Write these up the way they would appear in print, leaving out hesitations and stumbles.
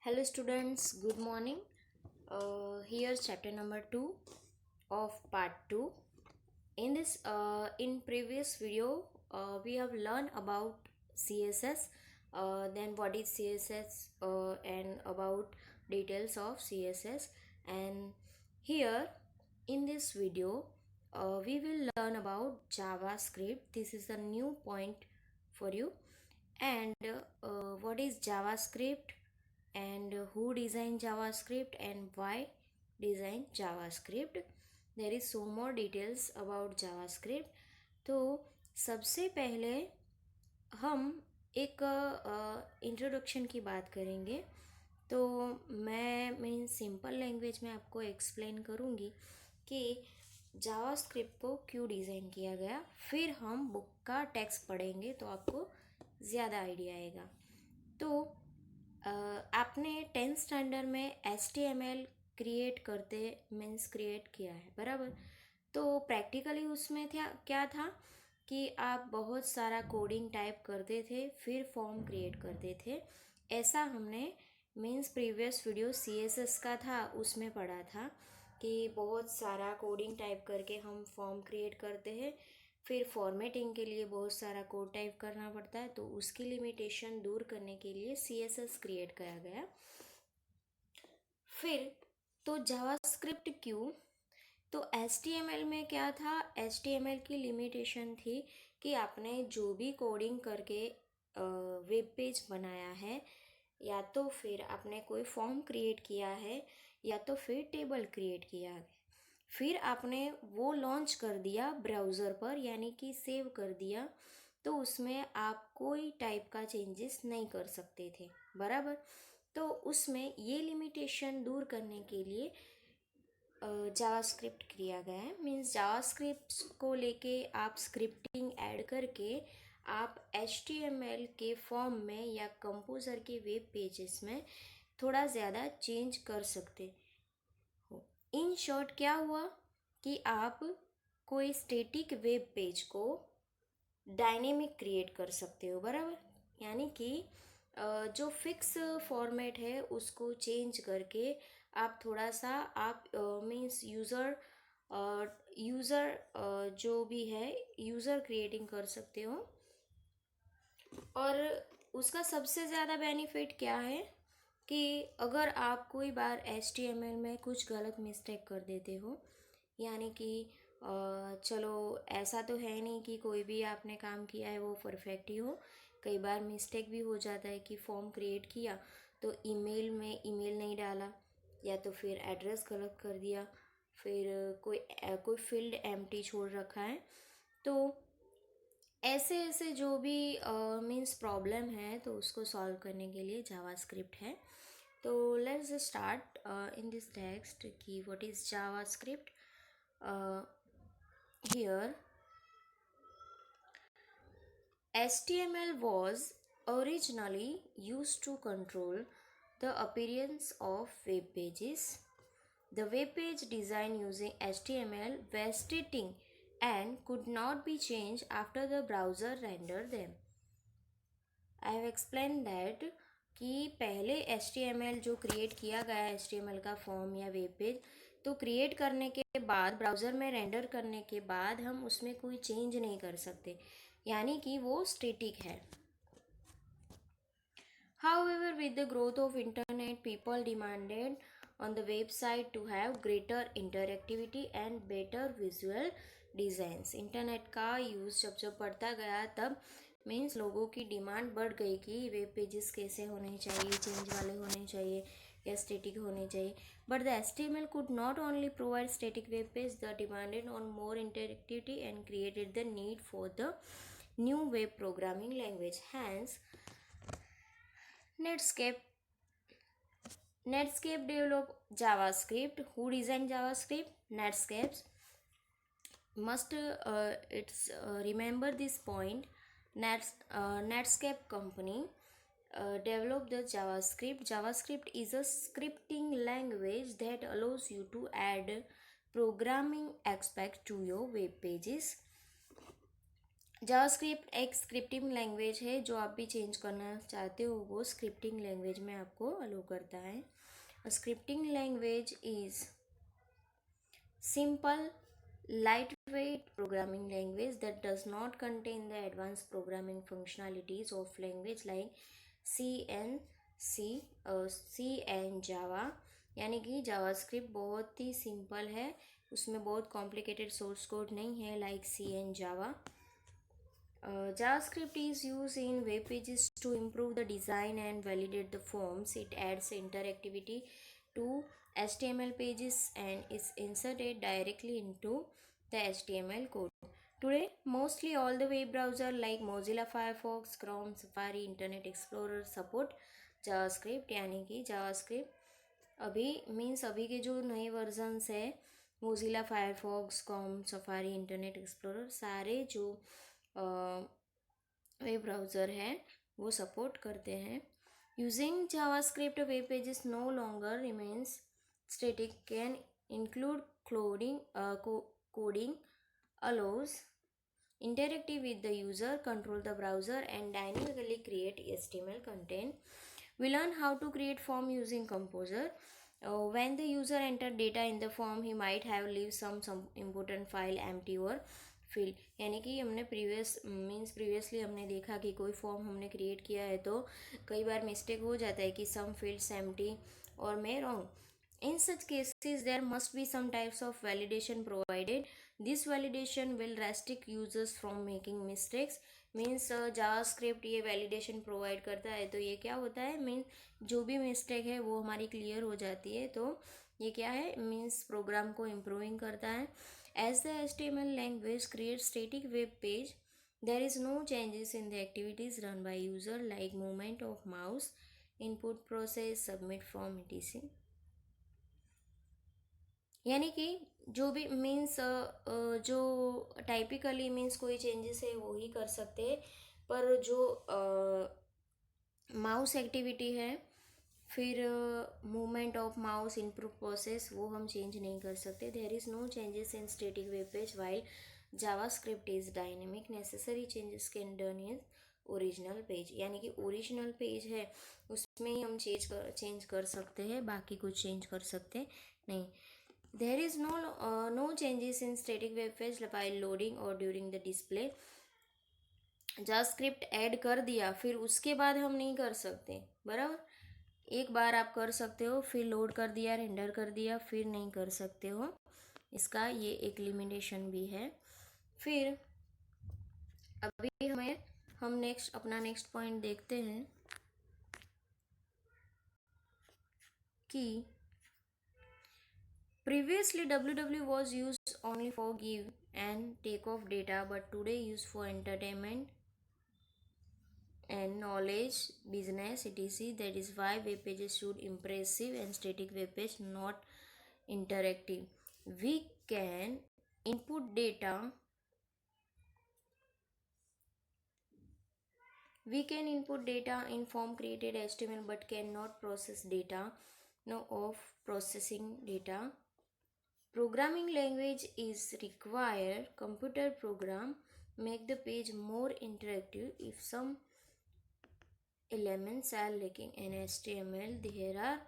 Hello students, good morning. Here's chapter number 2 of part 2. In previous video, we have learned about CSS, then what is CSS, and about details of CSS. And here in this video, we will learn about JavaScript. This is a new point for you. And what is JavaScript, and who designed JavaScript, and why design JavaScript. There is so more details about JavaScript. तो सबसे पहले हम एक introduction की बात करेंगे। तो मैं सिंपल लैंग्वेज में आपको एक्सप्लेन करूँगी कि जावास्क्रिप्ट को क्यों डिज़ाइन किया गया। फिर हम बुक का टेक्स्ट पढ़ेंगे तो आपको ज़्यादा आइडिया आएगा। तो आपने 10th स्टैंडर्ड में HTML क्रिएट करते मीन्स क्रिएट किया है, बराबर। तो प्रैक्टिकली उसमें क्या था कि आप बहुत सारा कोडिंग टाइप करते थे, फिर फॉर्म क्रिएट करते थे। ऐसा हमने मीन्स प्रीवियस वीडियो CSS का था, उसमें पढ़ा था कि बहुत सारा कोडिंग टाइप करके हम फॉर्म क्रिएट करते हैं, फिर फॉर्मेटिंग के लिए बहुत सारा कोड टाइप करना पड़ता है। तो उसकी लिमिटेशन दूर करने के लिए CSS क्रिएट किया गया। फिर तो जावास्क्रिप्ट क्यों? तो HTML में क्या था, HTML की लिमिटेशन थी कि आपने जो भी कोडिंग करके वेब पेज बनाया है, या तो फिर आपने कोई फॉर्म क्रिएट किया है, या तो फिर टेबल क्रिएट किया है, फिर आपने वो लॉन्च कर दिया ब्राउज़र पर, यानी कि सेव कर दिया, तो उसमें आप कोई टाइप का चेंजेस नहीं कर सकते थे, बराबर। तो उसमें ये लिमिटेशन दूर करने के लिए जावास्क्रिप्ट किया गया है। मीन्स जावास्क्रिप्ट को लेके आप स्क्रिप्टिंग ऐड करके आप HTML के फॉर्म में या कंपोजर के वेब पेजेस में थोड़ा ज़्यादा चेंज कर सकते हो। इन शॉर्ट क्या हुआ कि आप कोई स्टैटिक वेब पेज को डायनेमिक क्रिएट कर सकते हो, बराबर। यानी कि जो फिक्स फॉर्मेट है उसको चेंज करके आप थोड़ा सा आप मीन्स यूज़र जो भी है यूज़र क्रिएटिंग कर सकते हो। और उसका सबसे ज़्यादा बेनिफिट क्या है कि अगर आप कोई बार HTML में कुछ गलत मिस्टेक कर देते हो, यानी कि चलो ऐसा तो है नहीं कि कोई भी आपने काम किया है वो परफेक्ट ही हो। कई बार मिस्टेक भी हो जाता है कि फॉर्म क्रिएट किया तो ईमेल में ईमेल नहीं डाला, या तो फिर एड्रेस गलत कर दिया, फिर कोई फील्ड एम्प्टी छोड़ रखा है। तो ऐसे ऐसे जो भी मीन्स प्रॉब्लम है तो उसको सॉल्व करने के लिए जावास्क्रिप्ट है। तो let's start in this text कि what is JavaScript. Here HTML was originally used to control the appearance of web pages. The web page design using HTML were static and could not be changed after the browser rendered them. I have explained that कि पहले HTML जो create किया गया है HTML का form या web page, तो create करने के बाद ब्राउज़र में रेंडर करने के बाद हम उसमें कोई चेंज नहीं कर सकते, यानी कि वो स्टैटिक है। However, with the growth of internet, people demanded on the website to have greater interactivity and better visual designs. Internet का यूज़ जब बढ़ता गया तब मीन्स लोगों की डिमांड बढ़ गई कि वेब पेजेस कैसे होने चाहिए, चेंज वाले होने चाहिए या स्टैटिक होने चाहिए। But the HTML could not only provide static web page, the demanded on more interactivity and created the need for the new web programming language. Hence, Netscape developed JavaScript. Who designed JavaScript? Netscape. Must remember this point. Netscape company developed the JavaScript. JavaScript is a scripting language that allows you to add programming aspects to your web pages. JavaScript एक scripting language है, जो आप भी change करना चाहते हो वो scripting language में आपको अलो करता है. Scripting language is simple, lightweight programming language that does not contain the advanced programming functionalities of language like C and C and Java. यानी कि जावास्क्रिप्ट बहुत ही सिंपल है, उसमें बहुत कॉम्प्लिकेटेड सोर्स कोड नहीं है like C and Java. JavaScript is used in web pages to improve the design and validate the forms. It adds interactivity to HTML pages and is inserted directly into the HTML code. Today, mostly all the web browsers like Mozilla Firefox, Chrome, Safari, Internet Explorer support JavaScript. यानी कि JavaScript अभी means अभी के जो नए versions है Mozilla Firefox, कॉम, Safari, Internet Explorer, सारे जो वेब ब्राउज़र है वो सपोर्ट करते हैं. Using JavaScript web pages no longer remains static, can include coding, allows interactive with the user, control the browser and dynamically create HTML content. We learn how to create form using Composer. When the user enter data in the form, he might have leave some important file empty or fill. यानी कि हमने previously हमने देखा कि कोई form हमने create किया है तो कई बार मिस्टेक हो जाता है कि some fields empty or may wrong. In such cases, there must be some types of validation provided. This validation will restrict users from making mistakes. Means JavaScript ये वैलिडेशन प्रोवाइड करता है, तो ये क्या होता है, मीन्स जो भी मिस्टेक है वो हमारी क्लियर हो जाती है. तो ये क्या है, मीन्स प्रोग्राम को इम्प्रूविंग करता है. As the HTML language create static web page, there is no changes in the activities run by user like movement of mouse, input process, submit form, etc. यानी कि जो भी मीन्स जो typically means कोई changes है वो ही कर सकते हैं, पर जो माउस एक्टिविटी है, फिर movement of mouse, input process, वो हम चेंज नहीं कर सकते. There is no changes in static web page while JavaScript is dynamic. Necessary changes can done is original page. यानी कि ओरिजिनल पेज है उसमें ही हम चेंज कर सकते हैं, बाकी कुछ चेंज कर सकते नहीं. There is no changes in static web page while loading or during the display. JavaScript add कर दिया फिर उसके बाद हम नहीं कर सकते, बराबर. एक बार आप कर सकते हो, फिर लोड कर दिया, रेंडर कर दिया, फिर नहीं कर सकते हो. इसका ये एक लिमिटेशन भी है. फिर अभी हम अपना नेक्स्ट पॉइंट देखते हैं कि previously www was used only for give and take of data, but today used for entertainment and knowledge, business, etc. That is why web pages should impressive and static web page not interactive. We can input data. We can input data in form created HTML but cannot process data. No of processing data. Programming language is required. Computer program make the page more interactive. If some elements are lacking in HTML, there are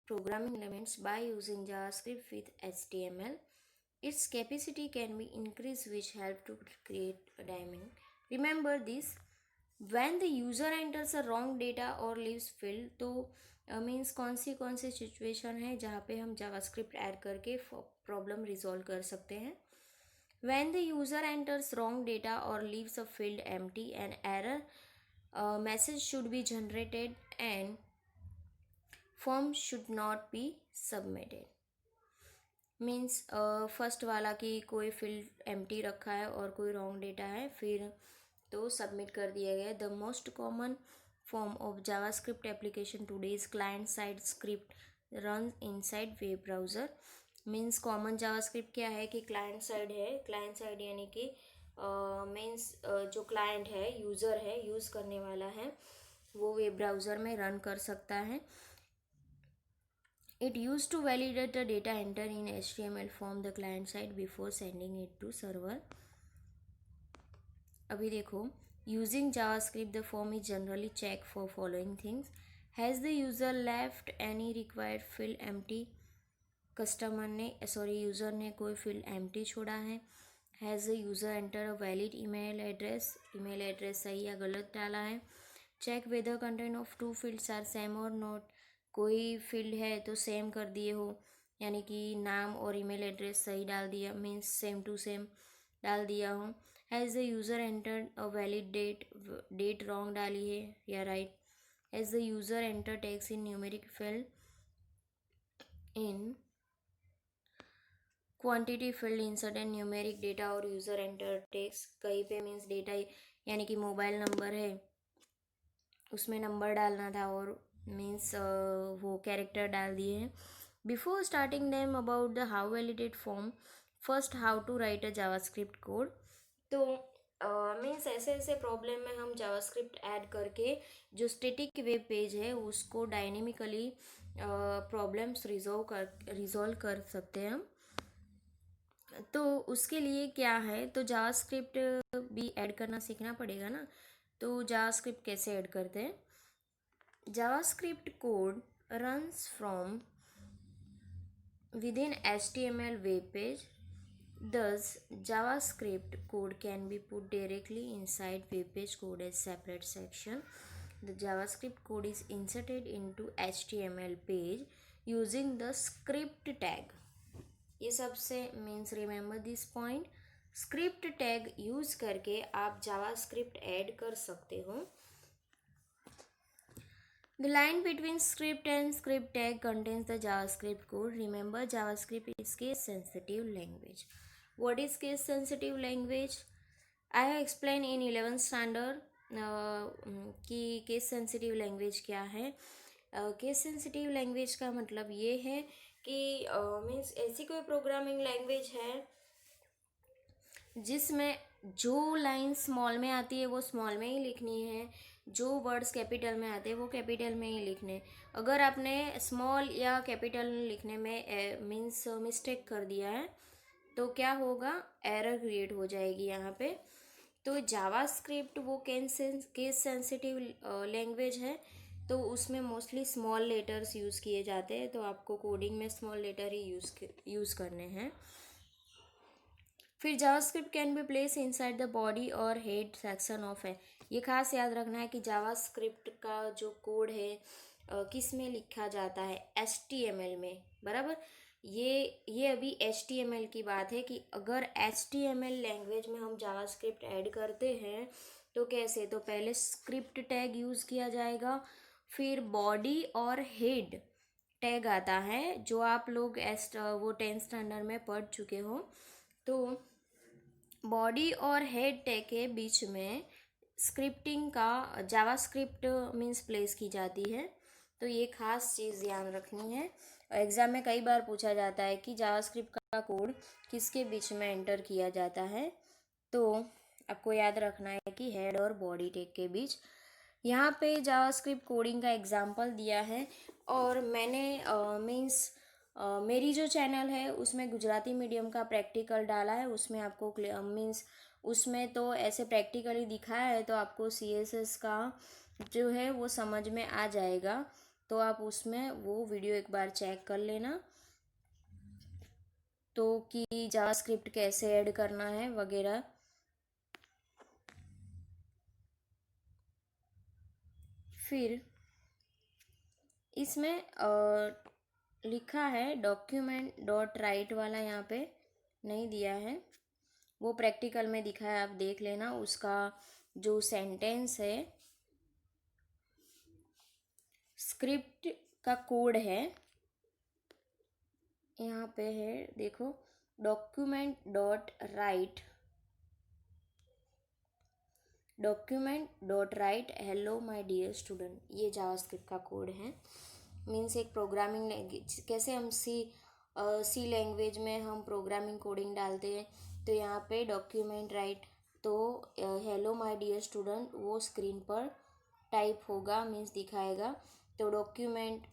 programming elements by using JavaScript with HTML. Its capacity can be increased, which help to create a dynamic. Remember this: when the user enters a wrong data or leaves field, तो means कौन सी situation है जहाँ पे हम JavaScript add करके problem resolve कर सकते हैं. when the user enters wrong data or leaves a field empty, an error message should be generated and form should not be submitted. Means first वाला कि कोई फील्ड एम्प्टी रखा है और कोई रॉन्ग डेटा है, फिर तो सबमिट कर दिया गया. The most common form of JavaScript application today is client-side script runs inside web browser. Means common JavaScript क्या है कि क्लाइंट साइड है. क्लाइंट साइड यानी कि मीन्स जो क्लाइंट है, यूज़र है, यूज़ करने वाला है, वो वेब ब्राउज़र में रन कर सकता है. It used to validate the data entered in HTML from the client side before sending it to server. अभी देखो, using JavaScript the form is generally check for following things. Has the user left any required field empty. Customer ने user ने कोई field empty छोड़ा है. Has the user enter a valid email address सही या गलत डाला है. Check whether content of two fields are same और नॉट. कोई फील्ड है तो सेम कर दिए हो, यानी कि नाम और ईमेल एड्रेस सही डाल दिया, मीन्स सेम टू सेम डाल दिया हो. Has the user enter a valid date wrong डाली है या right. Has the user enter text in numeric field in quantity field insert and numeric data और यूज़र एंटर टेक्स्ट कहीं पे means data, यानी कि मोबाइल नंबर है उसमें नंबर डालना था और मीन्स वो कैरेक्टर डाल दिए हैं. Before starting them about the how validate form, first how to write a JavaScript code. तो मीन्स ऐसे ऐसे प्रॉब्लम में हम जावास्क्रिप्ट ऐड करके जो स्टैटिक वेब पेज है उसको डायनेमिकली प्रॉब्लम्स रिजॉल्व कर सकते हैं हम. तो उसके लिए क्या है, तो जावास्क्रिप्ट भी ऐड करना सीखना पड़ेगा ना. तो जावास्क्रिप्ट कैसे ऐड करते हैं. JavaScript code runs from within HTML web page. Thus, JavaScript code can be put directly inside web page code as separate section. The JavaScript code is inserted into HTML page using the script tag. ये सबसे means remember this point. Script tag use करके आप JavaScript add कर सकते हो. The line between script and script tag contains the JavaScript code. Remember, JavaScript is case sensitive language. What is case sensitive language? I have explained in 11th standard कि case sensitive language क्या है. Case sensitive language का मतलब ये है कि means ऐसी कोई प्रोग्रामिंग लैंग्वेज है जिसमें जो लाइन स्मॉल में आती है वो स्मॉल में ही लिखनी है, जो वर्ड्स कैपिटल में आते हैं वो कैपिटल में ही लिखने. अगर आपने स्मॉल या कैपिटल लिखने में मीन्स मिस्टेक कर दिया है तो क्या होगा, एरर क्रिएट हो जाएगी यहाँ पे. तो जावास्क्रिप्ट वो केस सेंसिटिव लैंग्वेज है, तो उसमें मोस्टली स्मॉल लेटर्स यूज़ किए जाते हैं, तो आपको कोडिंग में स्मॉल लेटर ही यूज़ करने हैं. फिर JavaScript can be place inside the body और हेड सेक्शन ऑफ है. ये खास याद रखना है कि जावास्क्रिप्ट का जो कोड है किस में लिखा जाता है, HTML में, बराबर. ये अभी HTML की बात है कि अगर HTML लैंग्वेज में हम जावास्क्रिप्ट ऐड करते हैं तो कैसे, तो पहले स्क्रिप्ट टैग यूज़ किया जाएगा, फिर बॉडी और हेड टैग आता है जो आप लोग वो 10th स्टैंडर्ड में पढ़ चुके हो. तो बॉडी और हेड टैग के बीच में स्क्रिप्टिंग का जावास्क्रिप्ट मीन्स प्लेस की जाती है. तो ये खास चीज़ ध्यान रखनी है. एग्ज़ाम में कई बार पूछा जाता है कि जावास्क्रिप्ट का कोड किसके बीच में एंटर किया जाता है. तो आपको याद रखना है कि हेड और बॉडी टैग के बीच. यहाँ पे जावास्क्रिप्ट कोडिंग का एग्जाम्पल दिया है और मैंने मीन्स मेरी जो चैनल है उसमें गुजराती मीडियम का प्रैक्टिकल डाला है. उसमें आपको मीन्स उसमें तो ऐसे प्रैक्टिकली दिखाया है, तो आपको CSS का जो है वो समझ में आ जाएगा. तो आप उसमें वो वीडियो एक बार चेक कर लेना, तो कि जावास्क्रिप्ट कैसे ऐड करना है वगैरह. फिर इसमें लिखा है डॉक्यूमेंट डॉट राइट वाला, यहाँ पे नहीं दिया है, वो प्रैक्टिकल में दिखा है, आप देख लेना. उसका जो सेंटेंस है, स्क्रिप्ट का कोड है, यहाँ पे है देखो, document dot write hello my dear student. ये जावास्क्रिप्ट का कोड है. मीन्स एक प्रोग्रामिंग लैंग्वेज, कैसे हम सी लैंग्वेज में हम प्रोग्रामिंग कोडिंग डालते हैं, तो यहाँ पे डॉक्यूमेंट राइट, तो हेलो माय डियर स्टूडेंट वो स्क्रीन पर टाइप होगा, मीन्स दिखाएगा. तो डॉक्यूमेंट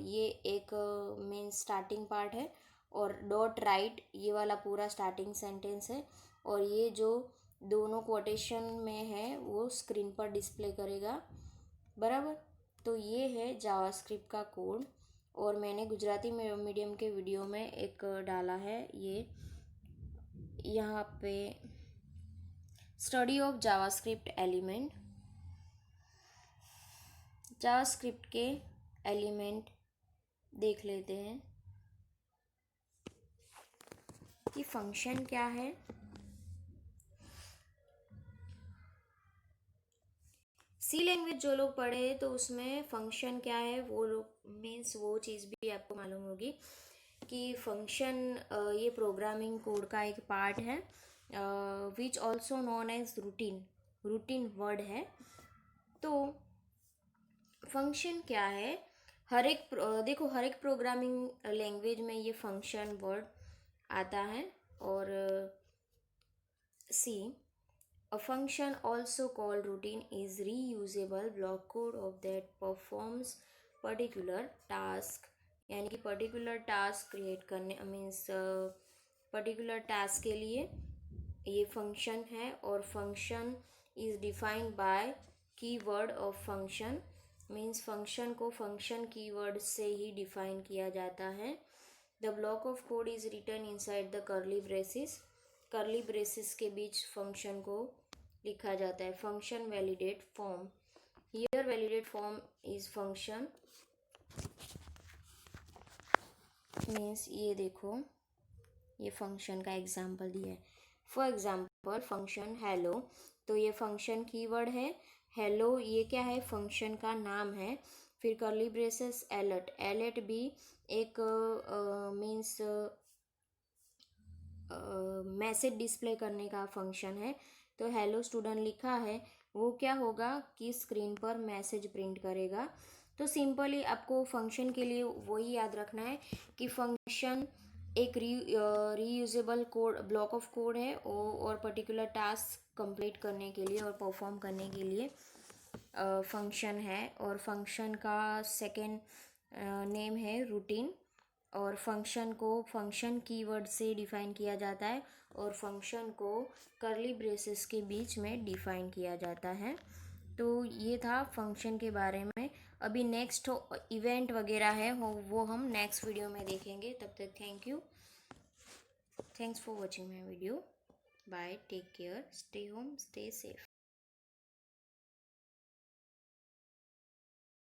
ये एक मीन्स स्टार्टिंग पार्ट है, और डॉट राइट ये वाला पूरा स्टार्टिंग सेंटेंस है, और ये जो दोनों कोटेशन में है वो स्क्रीन पर डिस्प्ले करेगा, बराबर। तो ये है जावास्क्रिप्ट का कोड, और मैंने गुजराती मीडियम के वीडियो में एक डाला है ये यहाँ पे, study of JavaScript element. JavaScript के एलिमेंट देख लेते हैं कि फंक्शन क्या है। सी लैंग्वेज जो लोग पढ़े तो उसमें फंक्शन क्या है वो लोग मीन्स वो चीज़ भी आपको मालूम होगी कि फंक्शन ये प्रोग्रामिंग कोड का एक पार्ट है, which also known as routine, routine word है। तो फंक्शन क्या है, देखो हर एक प्रोग्रामिंग लैंग्वेज में ये फंक्शन वर्ड आता है। और सी, a function also called routine is reusable block code of that performs particular task, यानी कि पर्टिकुलर टास्क क्रिएट करने मीन्स पर्टिकुलर टास्क के लिए ये फंक्शन है। और function is defined by keyword of function, means function को फंक्शन कीवर्ड से ही डिफाइन किया जाता है। The block of code is written inside the curly braces, curly braces के बीच फंक्शन को लिखा जाता है। Function validate form, here validate form is function, means ये देखो ये फंक्शन का एग्जाम्पल दिया है। फॉर एग्जाम्पल फंक्शन हेलो, तो ये फंक्शन कीवर्ड है। हेलो ये क्या है, फंक्शन का नाम है। फिर कर्ली ब्रेसेस एलर्ट, एलर्ट भी एक मीन्स मैसेज डिस्प्ले करने का फंक्शन है। तो हेलो स्टूडेंट लिखा है वो क्या होगा कि स्क्रीन पर मैसेज प्रिंट करेगा। तो सिंपली आपको फंक्शन के लिए वही याद रखना है कि फंक्शन एक reusable code block of code है और पर्टिकुलर टास्क कंप्लीट करने के लिए और परफॉर्म करने के लिए फंक्शन है। और फंक्शन का सेकेंड नेम है रूटीन, और फंक्शन को फंक्शन कीवर्ड से डिफाइन किया जाता है और फंक्शन को कर्ली ब्रेसेस के बीच में डिफाइन किया जाता है। तो ये था फंक्शन के बारे में। अभी नेक्स्ट इवेंट वगैरह है वो हम नेक्स्ट वीडियो में देखेंगे। तब तक thank you, thanks for watching my video, bye, take care, stay home, stay safe.